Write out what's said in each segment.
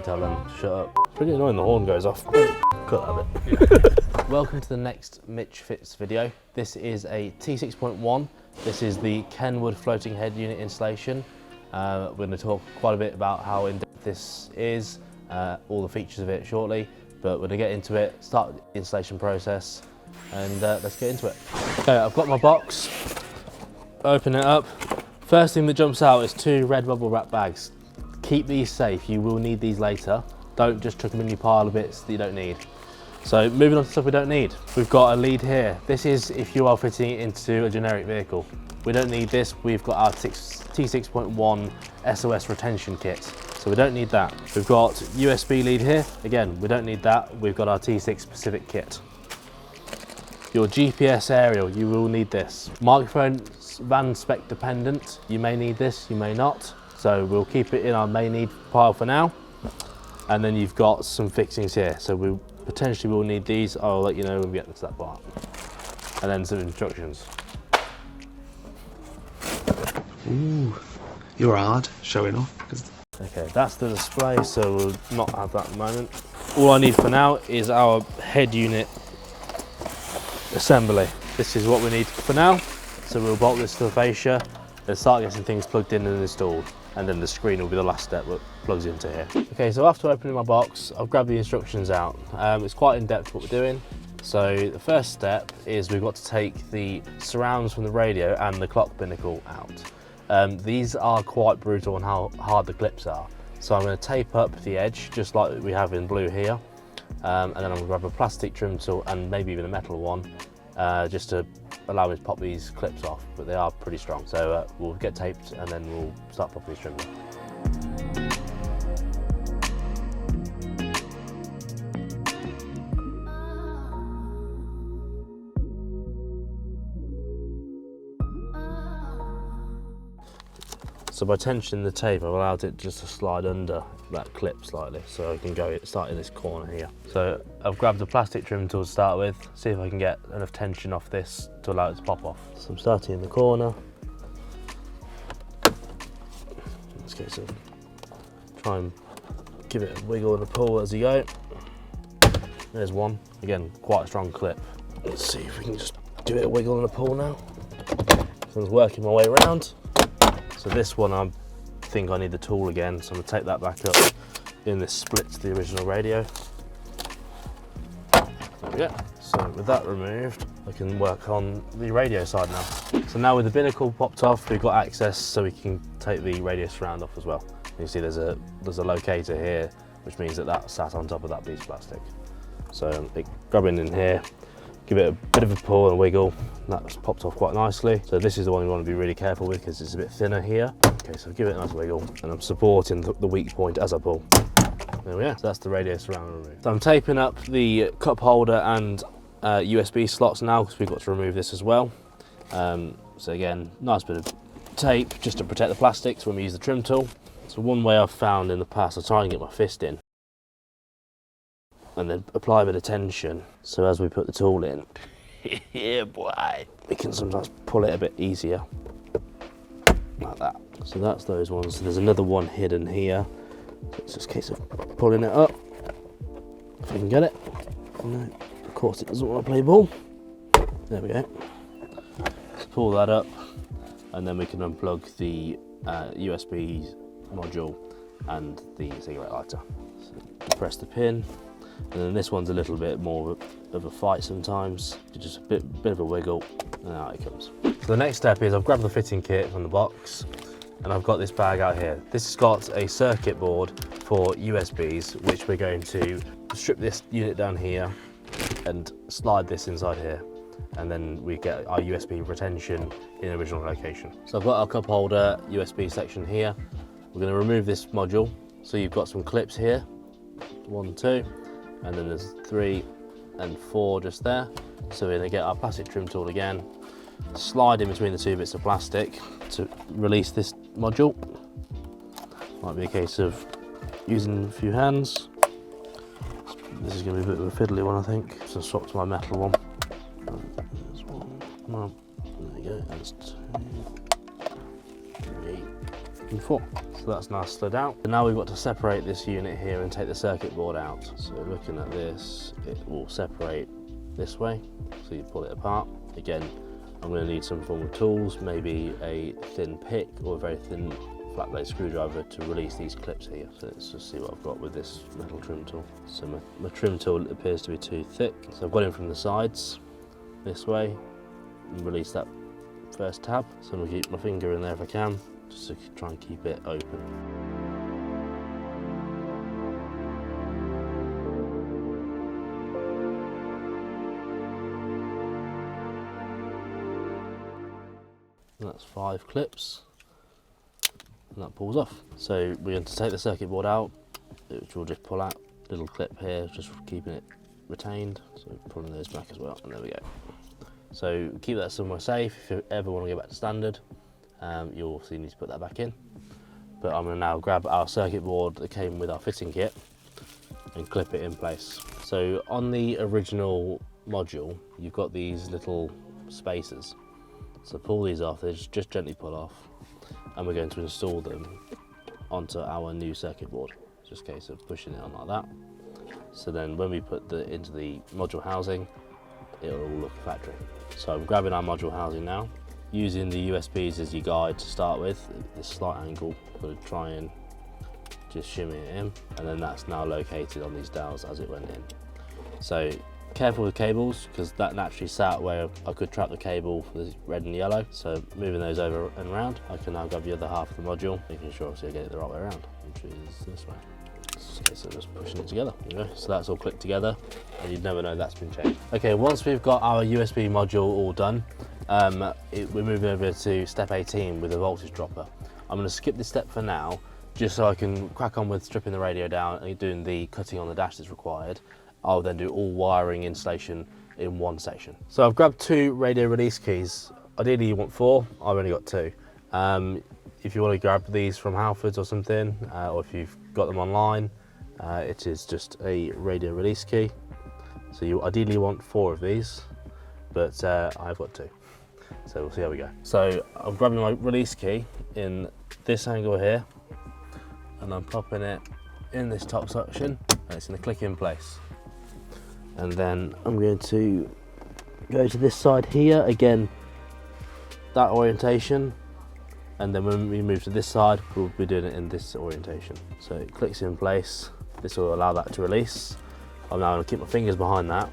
tell them to shut up. Pretty annoying the horn goes off. Cut that bit. Welcome to the next Mitch Fits video. This is a T6.1. This is the Kenwood floating head unit installation. We're going to talk quite a bit about how in-depth this is, all the features of it shortly, but we're going to get into it, start the installation process, and let's get into it. Okay, I've got my box, open it up. First thing that jumps out is 2 red bubble wrap bags. Keep these safe, you will need these later. Don't just chuck them in your pile of bits that you don't need. So moving on to stuff we don't need. We've got a lead here. This is if you are fitting it into a generic vehicle. We don't need this. We've got our T6.1 SOS retention kit. So we don't need that. We've got USB lead here. Again, we don't need that. We've got our T6 specific kit. Your GPS aerial, you will need this. Microphone's van spec dependent. You may need this, you may not. So we'll keep it in our may need pile for now. And then you've got some fixings here. So we potentially will need these. I'll let you know when we get to that part. And then some instructions. Ooh, you're hard showing off. Okay, that's the display, so we'll not have that at the moment. All I need for now is our head unit assembly. This is what we need for now. So we'll bolt this to the fascia and start getting things plugged in and installed. And then the screen will be the last step that plugs into here. Okay, so after opening my box, I've grabbed the instructions out. It's quite in-depth what we're doing. So the first step is we've got to take the surrounds from the radio and the clock binnacle out. These are quite brutal on how hard the clips are. So I'm going to tape up the edge, just like we have in blue here. And then I'm going to grab a plastic trim tool and maybe even a metal one, just to allow me to pop these clips off, but they are pretty strong. So we'll get taped and then we'll start popping these trims off. So by tensioning the tape, I've allowed it just to slide under that clip slightly, so I can start in this corner here. So I've grabbed the plastic trim tool to start with, see if I can get enough tension off this to allow it to pop off. So I'm starting in the corner. Let's go, so try and give it a wiggle and a pull as you go. There's one, again, quite a strong clip. Let's see if we can just give it a wiggle and a pull now. So I'm working my way around. So this one, I think I need the tool again, so I'm gonna take that back up in this split to the original radio. There we go. So with that removed, I can work on the radio side now. So now with the binnacle popped off, we've got access so we can take the radio surround off as well. You can see there's a locator here, which means that sat on top of that piece of plastic. So grabbing in here, give it a bit of a pull and a wiggle. That's popped off quite nicely. So this is the one you want to be really careful with because it's a bit thinner here. Okay, so give it a nice wiggle and I'm supporting the weak point as I pull. There we are. So that's the radio surround removed. So I'm taping up the cup holder and USB slots now because we've got to remove this as well. So again, nice bit of tape just to protect the plastics when we use the trim tool. So one way I've found in the past, I try and get my fist in and then apply a bit of tension. So as we put the tool in, yeah boy, we can sometimes pull it a bit easier, like that. So that's those ones. So there's another one hidden here. So it's just a case of pulling it up, if we can get it. No, of course it doesn't want to play ball. There we go. Let's pull that up, and then we can unplug the USB module and the cigarette lighter. So press the pin. And then this one's a little bit more of a fight sometimes. Just a bit of a wiggle, and out it comes. So the next step is I've grabbed the fitting kit from the box, and I've got this bag out here. This has got a circuit board for USBs, which we're going to strip this unit down here and slide this inside here. And then we get our USB retention in the original location. So I've got our cup holder USB section here. We're going to remove this module. So you've got some clips here, 1, 2. And then there's 3 and 4 just there. So we're going to get our plastic trim tool again, slide in between the 2 bits of plastic to release this module. Might be a case of using a few hands. This is going to be a bit of a fiddly one, I think. So swap to my metal one. There's 1. Come on. There we go. That's 2, 3, before. So that's now slid out. And now we've got to separate this unit here and take the circuit board out. So looking at this, it will separate this way. So you pull it apart. Again, I'm going to need some form of tools, maybe a thin pick or a very thin flat blade screwdriver to release these clips here. So let's just see what I've got with this metal trim tool. So my trim tool appears to be too thick. So I've got it from the sides this way and release that first tab. So I'm going to keep my finger in there if I can, just to try and keep it open. And that's 5 clips, and that pulls off. So we're going to take the circuit board out, which we'll just pull out. Little clip here, just keeping it retained. So pulling those back as well, and there we go. So keep that somewhere safe. If you ever want to go back to standard, you'll obviously need to put that back in. But I'm going to now grab our circuit board that came with our fitting kit and clip it in place. So on the original module, you've got these little spacers. So pull these off, they just gently pull off, and we're going to install them onto our new circuit board. Just a case of pushing it on like that. So then when we put it into the module housing, it'll all look factory. So I'm grabbing our module housing now, using the USBs as your guide to start with, this slight angle, going to try and just shimmy it in, and then that's now located on these dowels as it went in. So careful with cables, because that naturally sat where I could trap the cable for the red and yellow. So moving those over and around, I can now grab the other half of the module, making sure obviously I get it the right way around, which is this way. Okay, so just pushing it together. There you go. So that's all clicked together, and you'd never know that's been changed. Okay, once we've got our USB module all done, we're moving over to step 18 with a voltage dropper. I'm going to skip this step for now, just so I can crack on with stripping the radio down and doing the cutting on the dash that's required. I'll then do all wiring installation in one section. So I've grabbed 2 radio release keys. Ideally you want 4, I've only got 2. If you want to grab these from Halfords or something, or if you've got them online, it is just a radio release key. So you ideally want 4 of these, but I've got 2. So we'll see how we go. So I'm grabbing my release key in this angle here, and I'm popping it in this top section, and it's going to click in place. And then I'm going to go to this side here, again, that orientation, and then when we move to this side, we'll be doing it in this orientation. So it clicks in place. This will allow that to release. I'm now going to keep my fingers behind that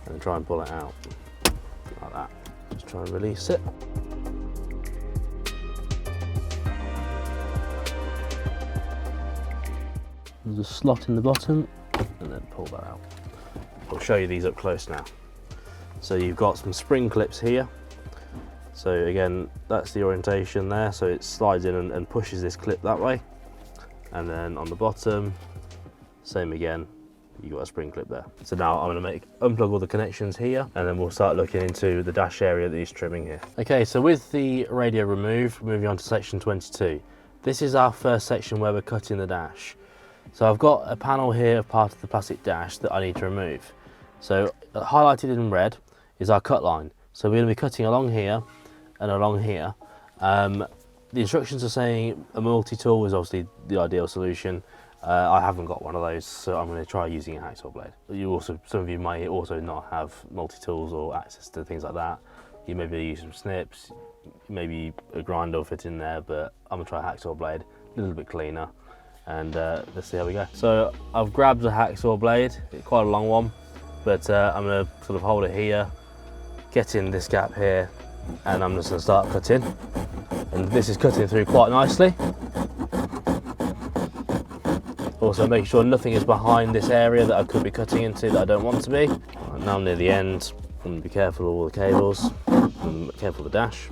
and try and pull it out like that. Just try and release it. There's a slot in the bottom, and then pull that out. I'll show you these up close now. So you've got some spring clips here. So again, that's the orientation there. So it slides in and pushes this clip that way. And then on the bottom, same again, you've got a spring clip there. So now I'm going to unplug all the connections here, and then we'll start looking into the dash area that he's trimming here. Okay, so with the radio removed, moving on to section 22. This is our first section where we're cutting the dash. So I've got a panel here of part of the plastic dash that I need to remove. So highlighted in red is our cut line. So we're going to be cutting along here and along here. The instructions are saying a multi-tool is obviously the ideal solution. I haven't got one of those, so I'm going to try using a hacksaw blade. Some of you might also not have multi-tools or access to things like that. You may be using some snips, maybe a grinder will fit in there, but I'm going to try a hacksaw blade, a little bit cleaner, and let's see how we go. So I've grabbed a hacksaw blade, it's quite a long one, but I'm going to sort of hold it here, get in this gap here, and I'm just going to start cutting. And this is cutting through quite nicely. Also make sure nothing is behind this area that I could be cutting into that I don't want to be. Right, now I'm near the end, I'm going to be careful of all the cables, and careful of the dash.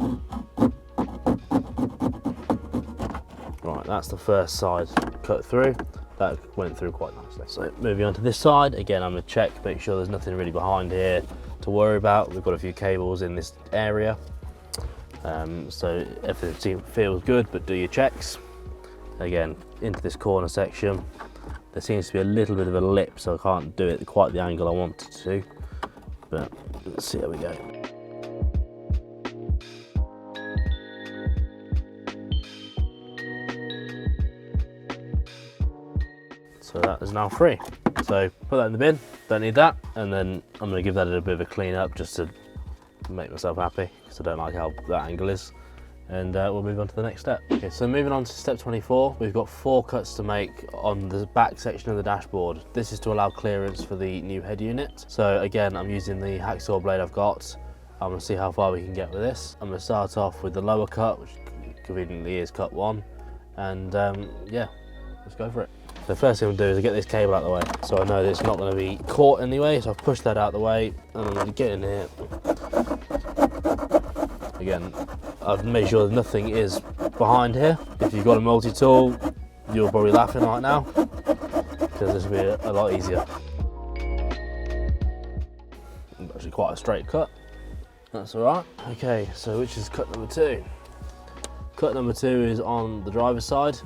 Right, that's the first side cut through. That went through quite nicely. So moving on to this side, again I'm going to check, make sure there's nothing really behind here to worry about. We've got a few cables in this area. So everything feels good, but do your checks. Again, into this corner section, there seems to be a little bit of a lip, so I can't do it quite the angle I wanted to, but let's see how we go. So that is now free. So put that in the bin, don't need that. And then I'm gonna give that a bit of a clean up just to make myself happy, because I don't like how that angle is. And we'll move on to the next step. Okay, so moving on to step 24, we've got 4 cuts to make on the back section of the dashboard. This is to allow clearance for the new head unit. So again, I'm using the hacksaw blade I've got. I'm gonna see how far we can get with this. I'm gonna start off with the lower cut, which conveniently is cut 1. And yeah, let's go for it. The first thing I'm gonna do is get this cable out of the way, so I know that it's not gonna be caught anyway. So I've pushed that out of the way, and I'm gonna get in here. Again, I've made sure that nothing is behind here. If you've got a multi-tool, you're probably laughing right now, because this will be a lot easier. Actually quite a straight cut. That's all right. Okay, so which is cut number 2? Cut number 2 is on the driver's side.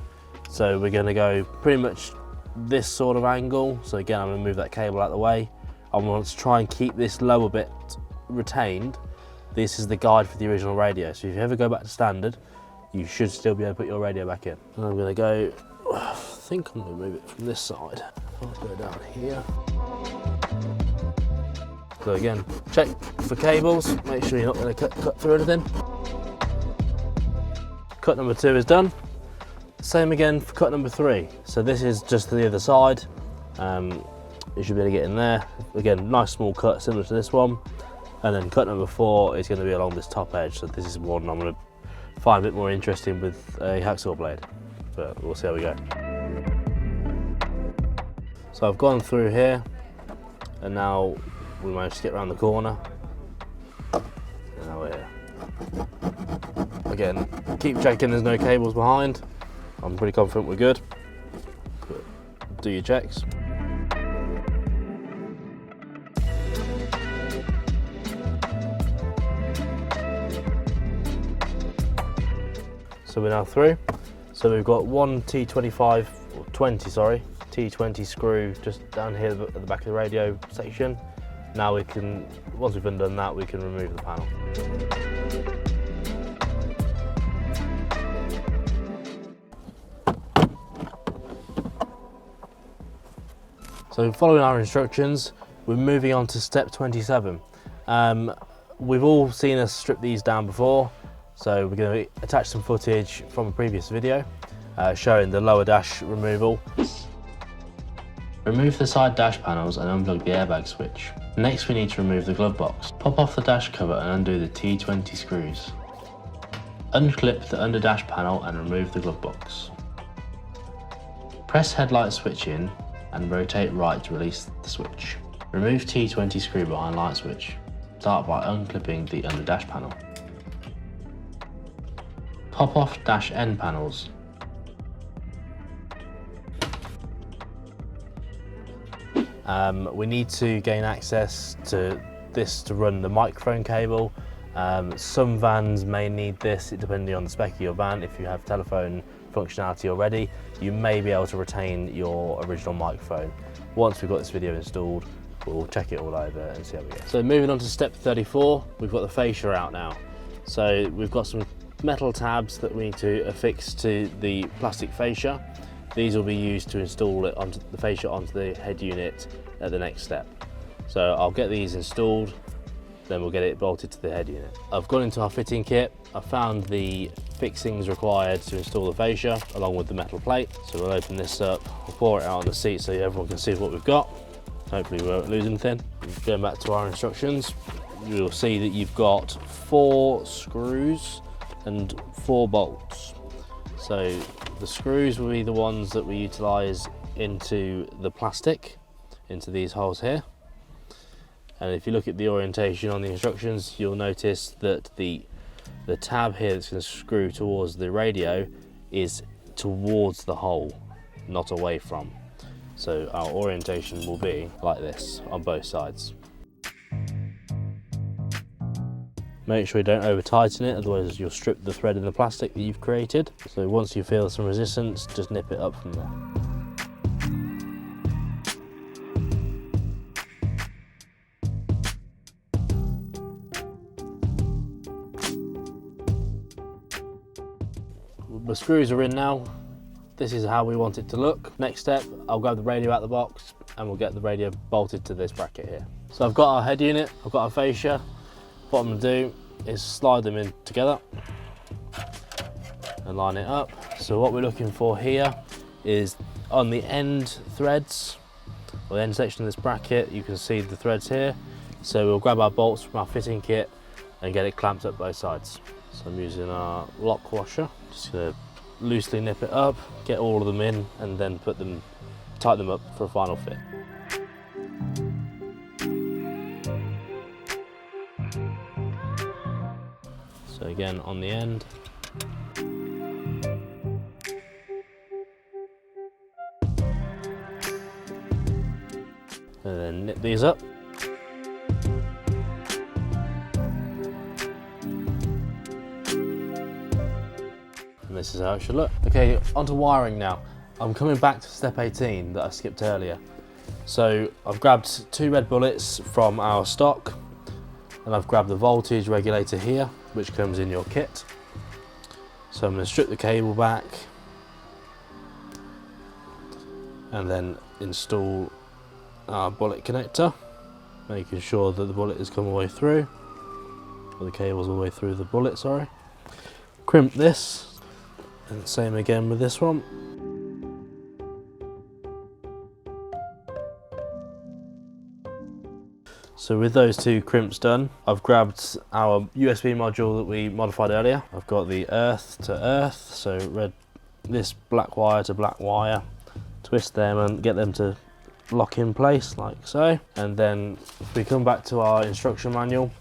So we're gonna go pretty much this sort of angle. So again, I'm gonna move that cable out of the way. I want to try and keep this lower bit retained. This is the guide for the original radio. So if you ever go back to standard, you should still be able to put your radio back in. And I'm gonna go, I think I'm gonna move it from this side. I'll go down here. So again, check for cables, make sure you're not gonna cut through anything. Cut number 2 is done. Same again for cut number 3. So this is just to the other side. You should be able to get in there. Again, nice small cut similar to this one. And then cut number 4 is going to be along this top edge. So this is one I'm going to find a bit more interesting with a hacksaw blade. But we'll see how we go. So I've gone through here, and now we managed to get around the corner. And now we're here. Again, keep checking there's no cables behind. I'm pretty confident we're good, but do your checks. So we're now through. So we've got one T20 screw just down here at the back of the radio section. Now we can, once we've done that, we can remove the panel. So following our instructions, we're moving on to step 27. We've all seen us strip these down before, so we're going to attach some footage from a previous video showing the lower dash removal. Remove the side dash panels and unplug the airbag switch. Next we need to remove the glove box. Pop off the dash cover and undo the T20 screws. Unclip the under dash panel and remove the glove box. Press headlight switch in and rotate right to release the switch. Remove T20 screw behind light switch. Start by unclipping the under dash panel. Pop off dash end panels. We need to gain access to this to run the microphone cable. Some vans may need this, depending on the spec of your van. If you have telephone functionality already, you may be able to retain your original microphone. Once we've got this video installed, we'll check it all over and see how we go. So moving on to step 34, we've got the fascia out now. So we've got some metal tabs that we need to affix to the plastic fascia. These will be used to install it onto the fascia onto the head unit at the next step. So I'll get these installed, then we'll get it bolted to the head unit. I've gone into our fitting kit. I found the fixings required to install the fascia along with the metal plate. So we'll open this up, we'll pour it out on the seat so everyone can see what we've got. Hopefully we won't lose anything. Going back to our instructions, you'll see that you've got 4 screws and 4 bolts. So the screws will be the ones that we utilise into the plastic, into these holes here. And if you look at the orientation on the instructions, you'll notice that the tab here that's going to screw towards the radio is towards the hole, not away from. So our orientation will be like this on both sides. Make sure you don't over tighten it, otherwise you'll strip the thread in the plastic that you've created. So once you feel some resistance, just nip it up from there. The screws are in now. this is how we want it to look. Next step, I'll grab the radio out of the box and we'll get the radio bolted to this bracket here. So I've got our head unit, I've got our fascia. What I'm gonna do is slide them in together and line it up. So what we're looking for here is on the end threads, or the end section of this bracket, you can see the threads here. So we'll grab our bolts from our fitting kit and get it clamped up both sides. So I'm using our lock washer, just gonna loosely nip it up, get all of them in, and then tighten them up for a final fit. So again, on the end. And then knit these up. And this is how it should look. Okay, onto wiring now. I'm coming back to step 18 that I skipped earlier. So I've grabbed 2 red bullets from our stock, and I've grabbed the voltage regulator here, which comes in your kit. So I'm going to strip the cable back and then install our bullet connector, making sure that the bullet has come all the way through, or the cable's all the way through the bullet, sorry. Crimp this, and same again with this one. So with those 2 crimps done, I've grabbed our USB module that we modified earlier. I've got the earth to earth, so this black wire to black wire, twist them and get them to lock in place like so. And then if we come back to our instruction manual,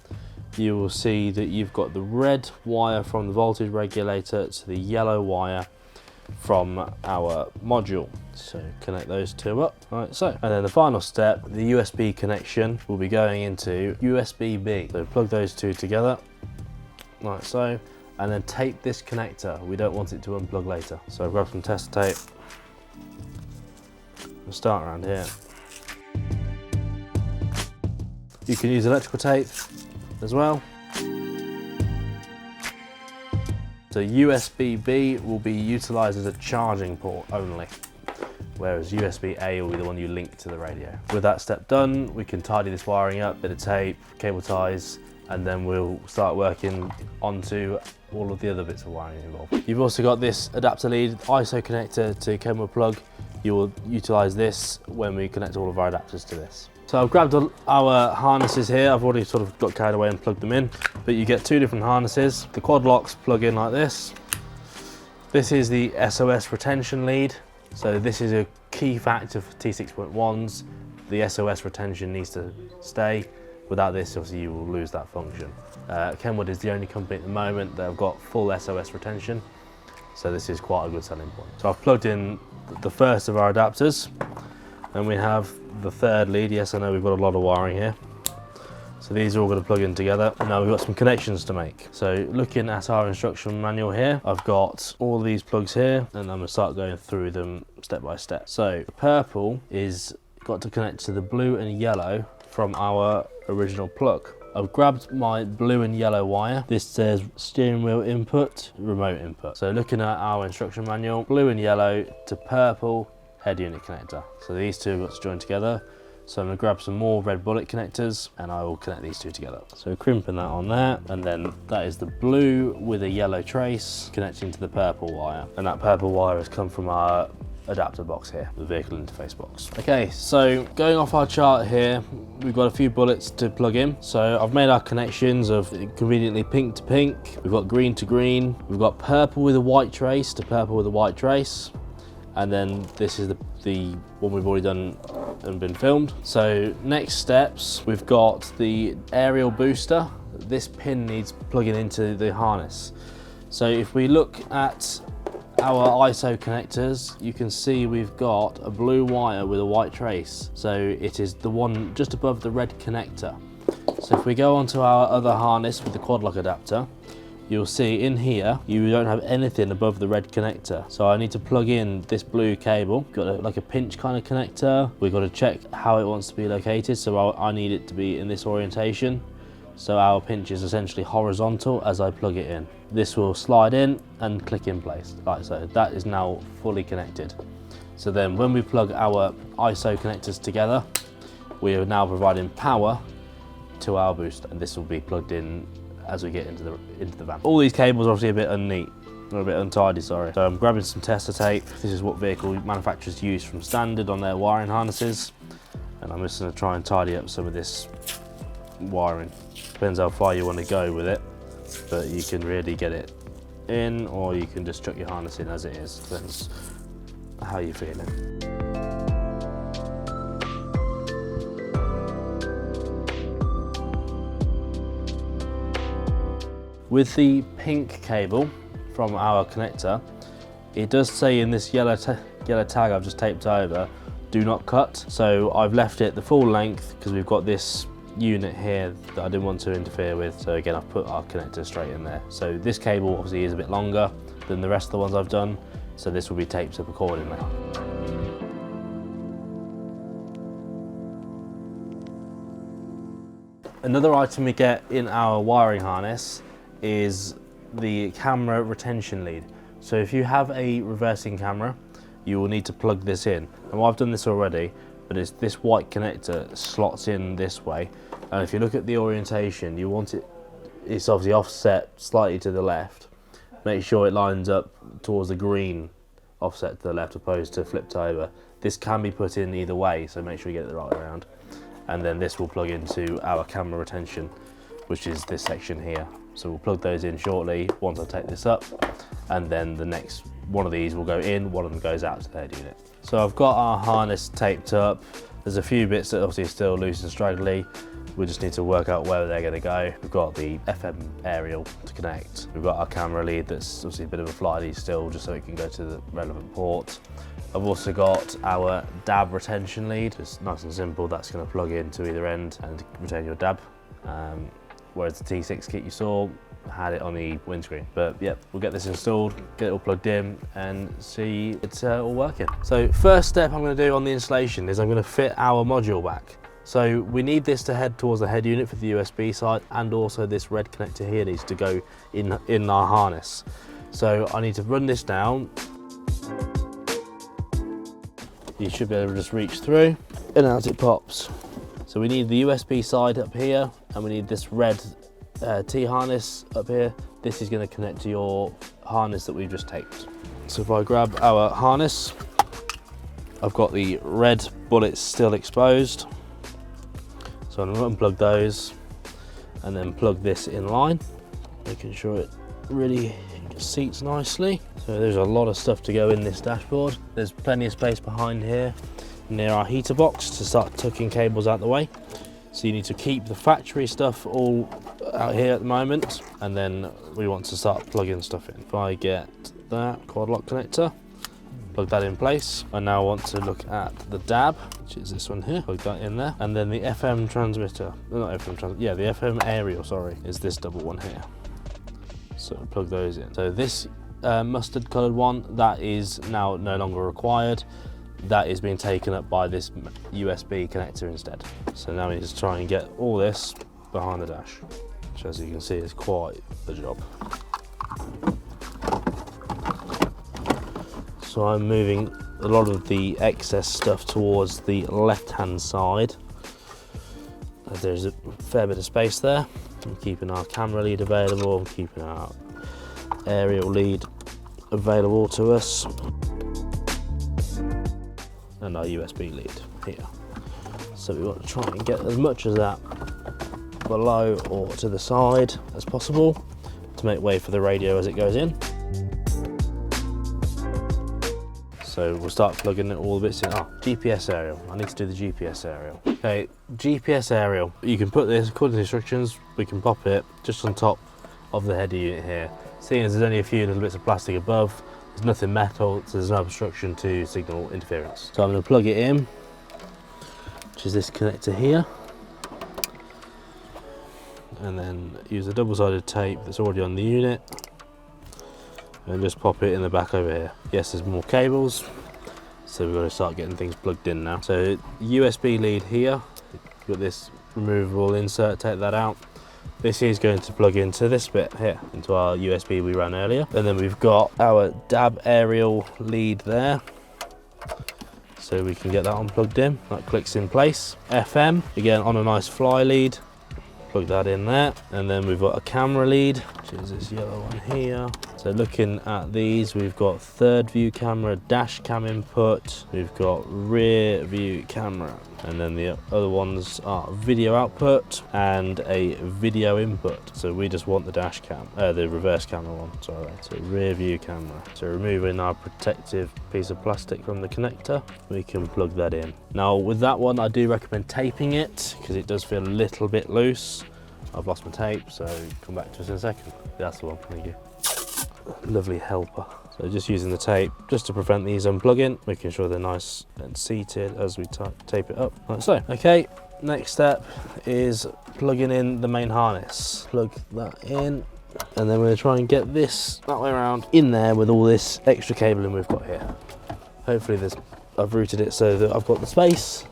you will see that you've got the red wire from the voltage regulator to the yellow wire from our module. So connect those 2 up, like so. And then the final step, the USB connection will be going into USB-B. So plug those 2 together, like so, and then tape this connector. We don't want it to unplug later. So grab some test tape. We'll start around here. You can use electrical tape as well. So USB-B will be utilised as a charging port only, whereas USB-A will be the one you link to the radio. With that step done, we can tidy this wiring up, bit of tape, cable ties, and then we'll start working onto all of the other bits of wiring involved. You've also got this adapter lead ISO connector to Kenwood plug. You will utilise this when we connect all of our adapters to this. So I've grabbed our harnesses here. I've already sort of got carried away and plugged them in, but you get 2 different harnesses. The quad locks plug in like this. This is the SOS retention lead. So this is a key factor for T6.1s. The SOS retention needs to stay. Without this, obviously you will lose that function. Kenwood is the only company at the moment that have got full SOS retention. So this is quite a good selling point. So I've plugged in the first of our adapters. Then we have the 3rd lead. Yes, I know we've got a lot of wiring here. So these are all going to plug in together. And now we've got some connections to make. So looking at our instruction manual here, I've got all these plugs here, and I'm going to start going through them step by step. So the purple is got to connect to the blue and yellow from our original plug. I've grabbed my blue and yellow wire. This says steering wheel input, remote input. So looking at our instruction manual, blue and yellow to purple head unit connector. So these 2 have got to join together. So I'm going to grab some more red bullet connectors and I will connect these 2 together. So crimping that on there, and then that is the blue with a yellow trace connecting to the purple wire. And that purple wire has come from our adapter box here, the vehicle interface box. Okay, so going off our chart here, we've got a few bullets to plug in. So I've made our connections of conveniently pink to pink. We've got green to green. We've got purple with a white trace to purple with a white trace. And then this is the one we've already done and been filmed. So next steps, we've got the aerial booster. This pin needs plugging into the harness. So if we look at our ISO connectors, you can see we've got a blue wire with a white trace. So it is the one just above the red connector. So if we go onto our other harness with the quad lock adapter, you'll see in here you don't have anything above the red connector. So I need to plug in this blue cable. Got like a pinch kind of connector. We've got to check how it wants to be located. So I need it to be in this orientation. So our pinch is essentially horizontal as I plug it in. This will slide in and click in place, like so. That is now fully connected. So then when we plug our ISO connectors together, we are now providing power to our booster, and this will be plugged in as we get into the van. All these cables are obviously a bit unneat, or a bit untidy, sorry. So I'm grabbing some tester tape. This is what vehicle manufacturers use from standard on their wiring harnesses. And I'm just gonna try and tidy up some of this wiring. Depends how far you want to go with it, but you can really get it in, or you can just chuck your harness in as it is. Depends how you're feeling. With the pink cable from our connector, it does say in this yellow tag I've just taped over, do not cut. So I've left it the full length because we've got this unit here that I didn't want to interfere with. So again, I've put our connector straight in there. So this cable obviously is a bit longer than the rest of the ones I've done. So this will be taped up accordingly. Another item we get in our wiring harness is the camera retention lead. So if you have a reversing camera, you will need to plug this in. And I've done this already, but it's this white connector slots in this way. And if you look at the orientation, you want it's obviously offset slightly to the left. Make sure it lines up towards the green offset to the left opposed to flipped over. This can be put in either way, so make sure you get it the right way around. And then this will plug into our camera retention, which is this section here. So we'll plug those in shortly once I take this up, and then the next one of these will go in, one of them goes out to the head unit. So I've got our harness taped up. There's a few bits that obviously are still loose and straggly. We just need to work out where they're going to go. We've got the FM aerial to connect. We've got our camera lead that's obviously a bit of a fly still, just so it can go to the relevant port. I've also got our DAB retention lead. It's nice and simple. That's going to plug into either end and retain your DAB. Whereas the T6 kit you saw had it on the windscreen. But yep, we'll get this installed, get it all plugged in and see it's all working. So first step I'm going to do on the installation is I'm going to fit our module back. So we need this to head towards the head unit for the USB side, and also this red connector here needs to go in our harness. So I need to run this down. You should be able to just reach through, and out it pops. So we need the USB side up here, and we need this red T-harness up here. This is going to connect to your harness that we've just taped. So if I grab our harness, I've got the red bullets still exposed. So I'm going to unplug those and then plug this in line, making sure it really seats nicely. So there's a lot of stuff to go in this dashboard. There's plenty of space behind here near our heater box to start tucking cables out the way. So you need to keep the factory stuff all out here at the moment, and then we want to start plugging stuff in. If I get that quad lock connector, plug that in place. I now want to look at the DAB, which is this one here, plug that in there. And then the FM transmitter, not FM transmitter, yeah, the FM aerial, sorry, is this double one here. So plug those in. So this mustard coloured one, that is now no longer required. That is being taken up by this USB connector instead. So now we need to try and get all this behind the dash, which as you can see is quite the job. So I'm moving a lot of the excess stuff towards the left-hand side. There's a fair bit of space there. I'm keeping our camera lead available, I'm keeping our aerial lead available to us, and our USB lead here. So we want to try and get as much of that below or to the side as possible to make way for the radio as it goes in. So we'll start plugging all the bits in. Oh, GPS aerial. I need to do the GPS aerial. Okay, GPS aerial. You can put this, according to the instructions, we can pop it just on top of the head unit here. Seeing as there's only a few little bits of plastic above, there's nothing metal, so there's no obstruction to signal interference. So I'm going to plug it in, which is this connector here. And then use a double-sided tape that's already on the unit, and just pop it in the back over here. Yes, there's more cables, so we've got to start getting things plugged in now. So USB lead here, got this removable insert, take that out. This is going to plug into this bit here, into our USB we ran earlier. And then we've got our DAB aerial lead there. So we can get that one plugged in. That clicks in place. FM, again on a nice fly lead. Plug that in there. And then we've got a camera lead, which is this yellow one here. So looking at these, we've got third view camera, dash cam input. We've got rear view camera. And then the other ones are video output and a video input. So we just want the dash cam, the reverse camera one, sorry. So rear view camera. So removing our protective piece of plastic from the connector, we can plug that in. Now with that one, I do recommend taping it because it does feel a little bit loose. I've lost my tape, so come back to us in a second. That's the one, thank you. Lovely helper. So just using the tape just to prevent these unplugging, making sure they're nice and seated as we tape it up, like so. Okay, next step is plugging in the main harness. Plug that in, and then we're gonna try and get this that way around in there with all this extra cabling we've got here. Hopefully I've routed it so that I've got the space,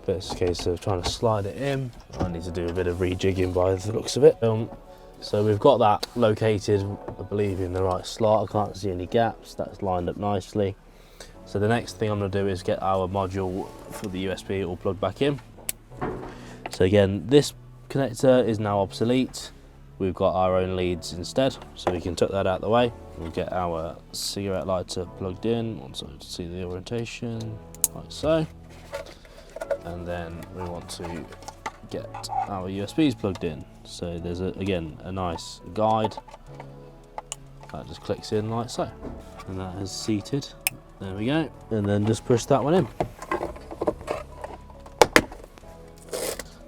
but it's a case of trying to slide it in. I need to do a bit of rejigging by the looks of it. So we've got that located, I believe, in the right slot. I can't see any gaps. That's lined up nicely. So the next thing I'm going to do is get our module for the USB all plugged back in. So again, this connector is now obsolete. We've got our own leads instead, so we can tuck that out of the way. We'll get our cigarette lighter plugged in, once I see the orientation, like so. And then we want to get our USBs plugged in. So there's again a nice guide that just clicks in like so, and that is seated. There we go, and then just push that one in.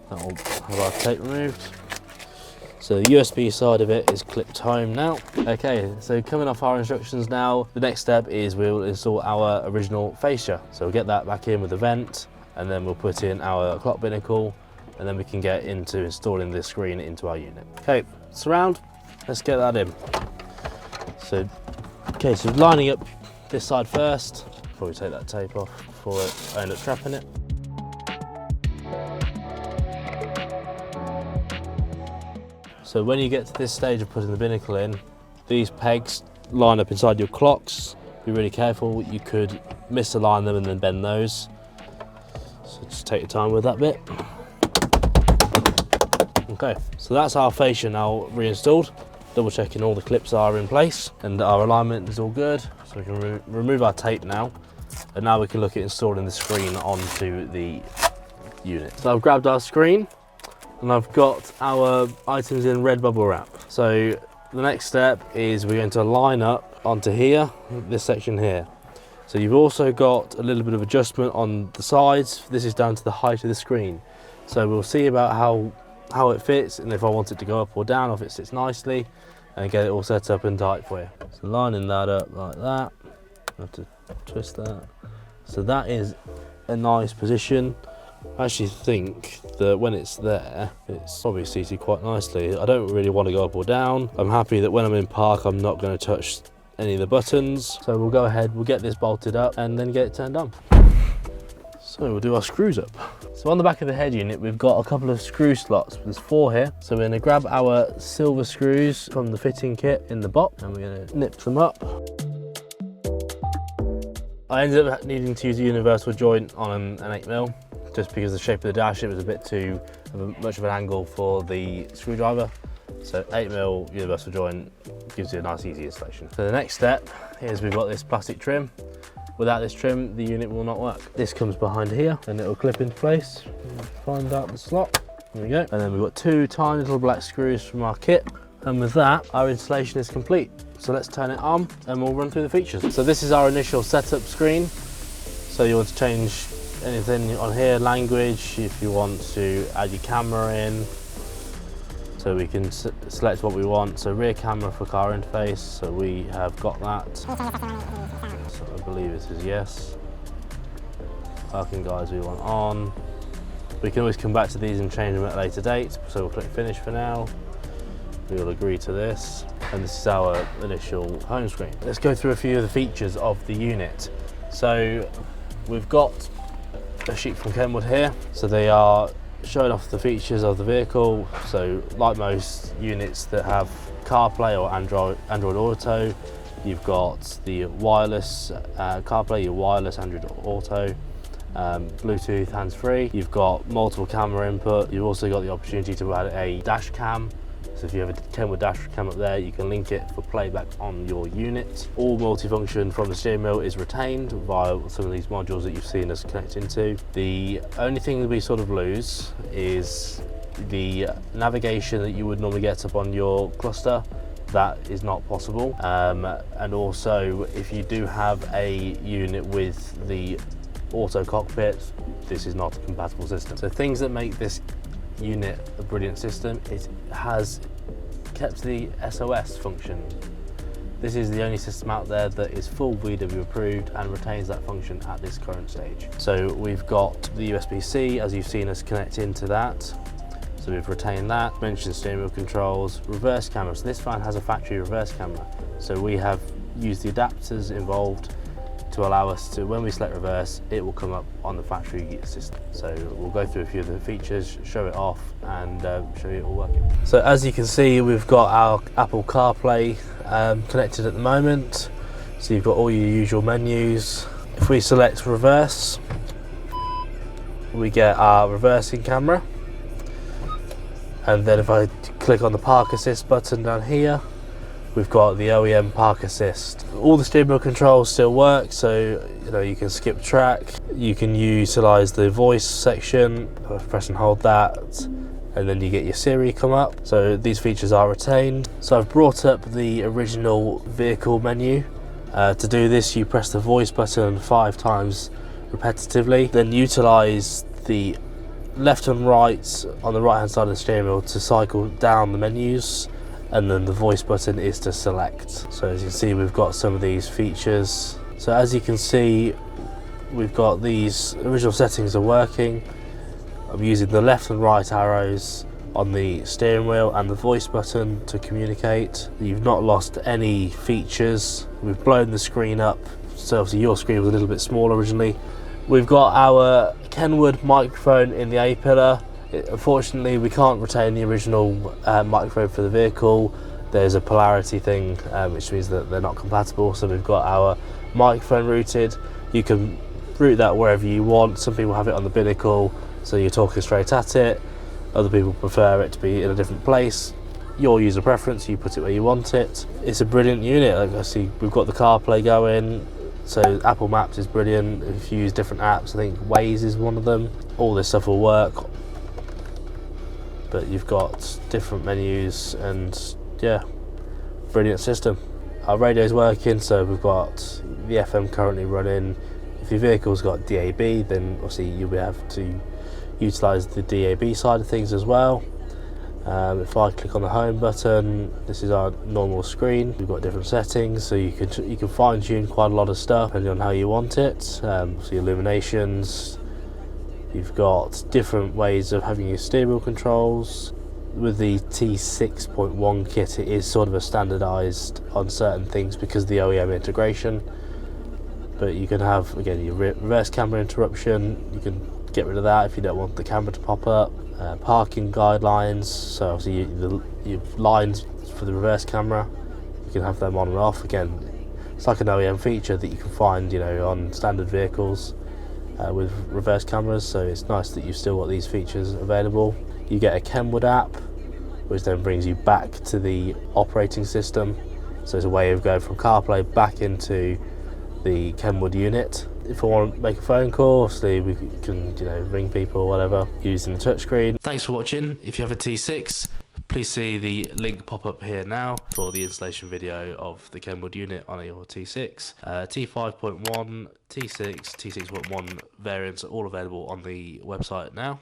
That will have our tape removed. So the USB side of it is clipped home now. Okay, so coming off our instructions now, the next step is we'll install our original fascia. So we'll get that back in with the vent, and then we'll put in our clock binnacle, and then we can get into installing the screen into our unit. Okay, surround, let's get that in. So lining up this side first. Probably take that tape off before I end up trapping it. So when you get to this stage of putting the binnacle in, these pegs line up inside your clocks. Be really careful, you could misalign them and then bend those. So just take your time with that bit. Okay, so that's our fascia now reinstalled. Double checking all the clips are in place and our alignment is all good. So we can remove our tape now. And now we can look at installing the screen onto the unit. So I've grabbed our screen and I've got our items in red bubble wrap. So the next step is we're going to line up onto here, this section here. So you've also got a little bit of adjustment on the sides. This is down to the height of the screen. So we'll see about how it fits and if I want it to go up or down, or if it sits nicely, and get it all set up and tight for you. So lining that up like that, I have to twist that. So that is a nice position. I actually think that when it's there, it's probably seated quite nicely. I don't really want to go up or down. I'm happy that when I'm in park, I'm not going to touch any of the buttons. So we'll go ahead, we'll get this bolted up and then get it turned on. So we'll do our screws up. So on the back of the head unit, we've got a couple of screw slots. There's 4 here. So we're gonna grab our silver screws from the fitting kit in the box and we're gonna nip them up. I ended up needing to use a universal joint on an 8mm, just because the shape of the dash, it was a bit too much of an angle for the screwdriver. So 8mm universal joint gives you a nice easy installation. So the next step is we've got this plastic trim. Without this trim, the unit will not work. This comes behind here and it will clip into place. Find out the slot, there we go. And then we've got 2 tiny little black screws from our kit. And with that, our installation is complete. So let's turn it on and we'll run through the features. So this is our initial setup screen. So you want to change anything on here, language, if you want to add your camera in. So we can select what we want. So rear camera for car interface, so we have got that. So I believe it is yes. Parking guides we want on. We can always come back to these and change them at a later date. So we'll click finish for now. We'll agree to this. And this is our initial home screen. Let's go through a few of the features of the unit. So we've got a sheet from Kenwood here. So they are showing off the features of the vehicle. So like most units that have CarPlay or Android Auto, you've got the wireless CarPlay, your wireless Android Auto, Bluetooth hands-free. You've got multiple camera input. You've also got the opportunity to add a dash cam. So if you have a Kenwood dash cam up there, you can link it for playback on your unit. All multifunction from the steering wheel is retained via some of these modules that you've seen us connect into. The only thing that we sort of lose is the navigation that you would normally get up on your cluster. That is not possible. And also, if you do have a unit with the auto cockpit, this is not a compatible system. So things that make this unit a brilliant system, it has kept the SOS function. This is the only system out there that is full VW approved and retains that function at this current stage. So we've got the USB-C, as you've seen us connect into that. So we've retained that. Mentioned steering wheel controls, reverse camera. So this van has a factory reverse camera. So we have used the adapters involved to allow us to, when we select reverse, it will come up on the factory system. So we'll go through a few of the features, show it off, and show you it all working. So as you can see, we've got our Apple CarPlay connected at the moment. So you've got all your usual menus. If we select reverse, we get our reversing camera. And then if I click on the park assist button down here, we've got the OEM park assist. All the steering wheel controls still work, so you can skip track. You can utilize the voice section, press and hold that, and then you get your Siri come up. So these features are retained. So I've brought up the original vehicle menu. To do this, you press the voice button 5 times repetitively, then utilize the left and right on the right hand side of the steering wheel to cycle down the menus, and then the voice button is to select. So as you can see, we've got some of these features. So as you can see, we've got these original settings are working. I'm using the left and right arrows on the steering wheel and the voice button to communicate. You've not lost any features. We've blown the screen up, so obviously your screen was a little bit small originally. We've got our Kenwood microphone in the A-pillar. Unfortunately, we can't retain the original microphone for the vehicle. There's a polarity thing, which means that they're not compatible. So we've got our microphone routed. You can route that wherever you want. Some people have it on the binnacle, so you're talking straight at it. Other people prefer it to be in a different place. Your user preference, you put it where you want it. It's a brilliant unit. Like I see, we've got the CarPlay going. So Apple Maps is brilliant. If you use different apps, I think Waze is one of them. All this stuff will work. But you've got different menus, and yeah, brilliant system. Our radio's working, so we've got the FM currently running. If your vehicle's got DAB, then obviously you'll be able to utilise the DAB side of things as well. If I click on the home button, this is our normal screen. We've got different settings, so you can fine tune quite a lot of stuff depending on how you want it. So illuminations. You've got different ways of having your steering wheel controls. With the T6.1 kit, it is sort of a standardised on certain things because of the OEM integration. But you can have, again, your reverse camera interruption. You can get rid of that if you don't want the camera to pop up. Parking guidelines, so obviously your lines for the reverse camera, you can have them on and off. Again, it's like an OEM feature that you can find, on standard vehicles. With reverse cameras, so it's nice that you've still got these features available. You get a Kenwood app, which then brings you back to the operating system. So it's a way of going from CarPlay back into the Kenwood unit. If I want to make a phone call, obviously we can, ring people or whatever using the touchscreen. Thanks for watching. If you have a T6, please see the link pop up here now for the installation video of the Kenwood unit on your T6. T5.1, T6, T6.1 variants are all available on the website now.